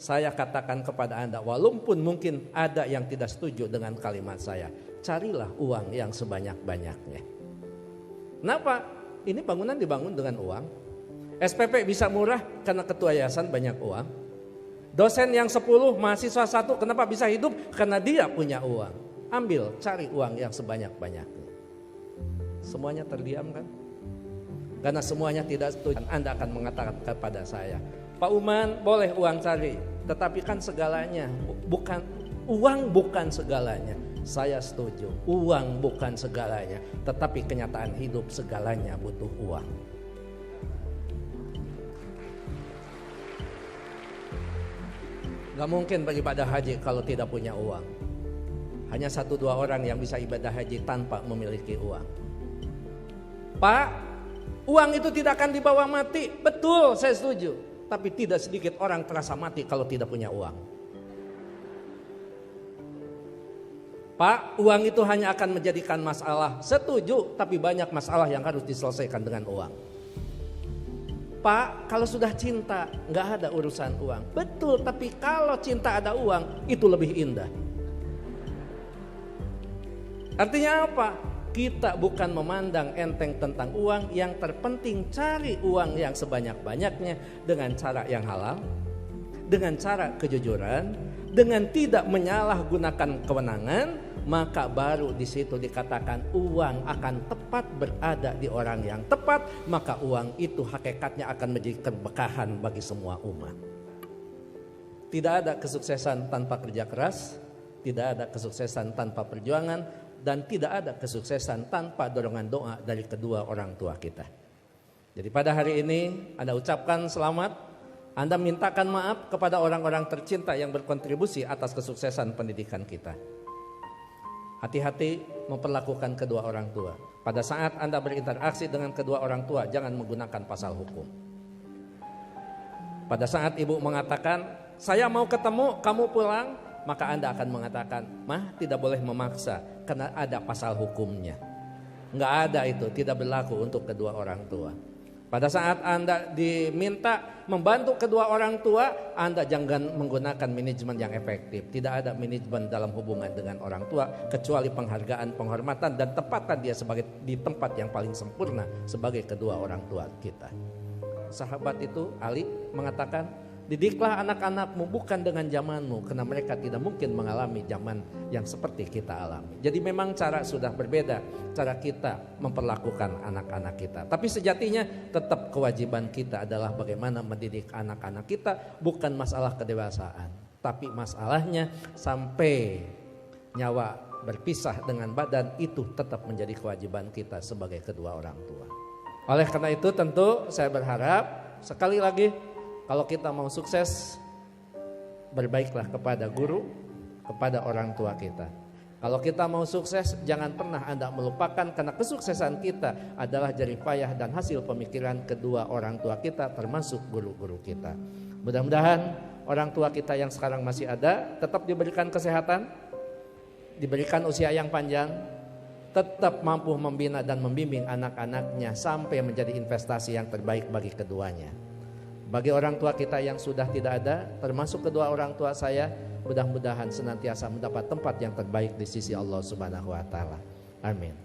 saya katakan kepada Anda, walaupun mungkin ada yang tidak setuju dengan kalimat saya, carilah uang yang sebanyak-banyaknya. Kenapa? Ini bangunan dibangun dengan uang. SPP bisa murah karena ketua yayasan banyak uang. Dosen yang 10, mahasiswa 1, kenapa bisa hidup? Karena dia punya uang. Ambil, cari uang yang sebanyak-banyaknya. Semuanya terdiam kan? Karena semuanya tidak setuju. Anda akan mengatakan kepada saya, Pak Uman, boleh uang cari, tetapi kan segalanya, uang bukan segalanya. Saya setuju, uang bukan segalanya, tetapi kenyataan hidup segalanya butuh uang. Gak mungkin beribadah haji kalau tidak punya uang. Hanya 1-2 orang yang bisa ibadah haji tanpa memiliki uang. Pak, uang itu tidak akan dibawa mati. Betul, saya setuju. Tapi tidak sedikit orang terasa mati kalau tidak punya uang. Pak, uang itu hanya akan menjadikan masalah. Setuju, tapi banyak masalah yang harus diselesaikan dengan uang. Pak, kalau sudah cinta, nggak ada urusan uang. Betul, tapi kalau cinta ada uang, itu lebih indah. Artinya apa? Kita bukan memandang enteng tentang uang, yang terpenting cari uang yang sebanyak-banyaknya dengan cara yang halal, dengan cara kejujuran, dengan tidak menyalahgunakan kewenangan, maka baru di situ dikatakan uang akan tepat berada di orang yang tepat, maka uang itu hakikatnya akan menjadi keberkahan bagi semua umat. Tidak ada kesuksesan tanpa kerja keras, tidak ada kesuksesan tanpa perjuangan, dan tidak ada kesuksesan tanpa dorongan doa dari kedua orang tua kita. Jadi pada hari ini Anda ucapkan selamat, Anda mintakan maaf kepada orang-orang tercinta yang berkontribusi atas kesuksesan pendidikan kita. Hati-hati memperlakukan kedua orang tua. Pada saat Anda berinteraksi dengan kedua orang tua, jangan menggunakan pasal hukum. Pada saat ibu mengatakan, saya mau ketemu, kamu pulang, maka Anda akan mengatakan, mah tidak boleh memaksa karena ada pasal hukumnya. Enggak ada itu, tidak berlaku untuk kedua orang tua. Pada saat Anda diminta membantu kedua orang tua, Anda jangan menggunakan manajemen yang efektif. Tidak ada manajemen dalam hubungan dengan orang tua kecuali penghargaan, penghormatan, dan tempatkan dia sebagai di tempat yang paling sempurna sebagai kedua orang tua kita. Sahabat itu Ali mengatakan, didiklah anak-anakmu bukan dengan zamanmu, karena mereka tidak mungkin mengalami zaman yang seperti kita alami. Jadi memang cara sudah berbeda, cara kita memperlakukan anak-anak kita. Tapi sejatinya tetap kewajiban kita adalah bagaimana mendidik anak-anak kita, bukan masalah kedewasaan. Tapi masalahnya sampai nyawa berpisah dengan badan, itu tetap menjadi kewajiban kita sebagai kedua orang tua. Oleh karena itu tentu saya berharap sekali lagi, kalau kita mau sukses, berbaiklah kepada guru, kepada orang tua kita. Kalau kita mau sukses, jangan pernah Anda melupakan, karena kesuksesan kita adalah jerih payah dan hasil pemikiran kedua orang tua kita, termasuk guru-guru kita. Mudah-mudahan orang tua kita yang sekarang masih ada, tetap diberikan kesehatan, diberikan usia yang panjang, tetap mampu membina dan membimbing anak-anaknya sampai menjadi investasi yang terbaik bagi keduanya. Bagi orang tua kita yang sudah tidak ada, termasuk kedua orang tua saya, mudah-mudahan senantiasa mendapat tempat yang terbaik di sisi Allah Subhanahu wa taala. Amin.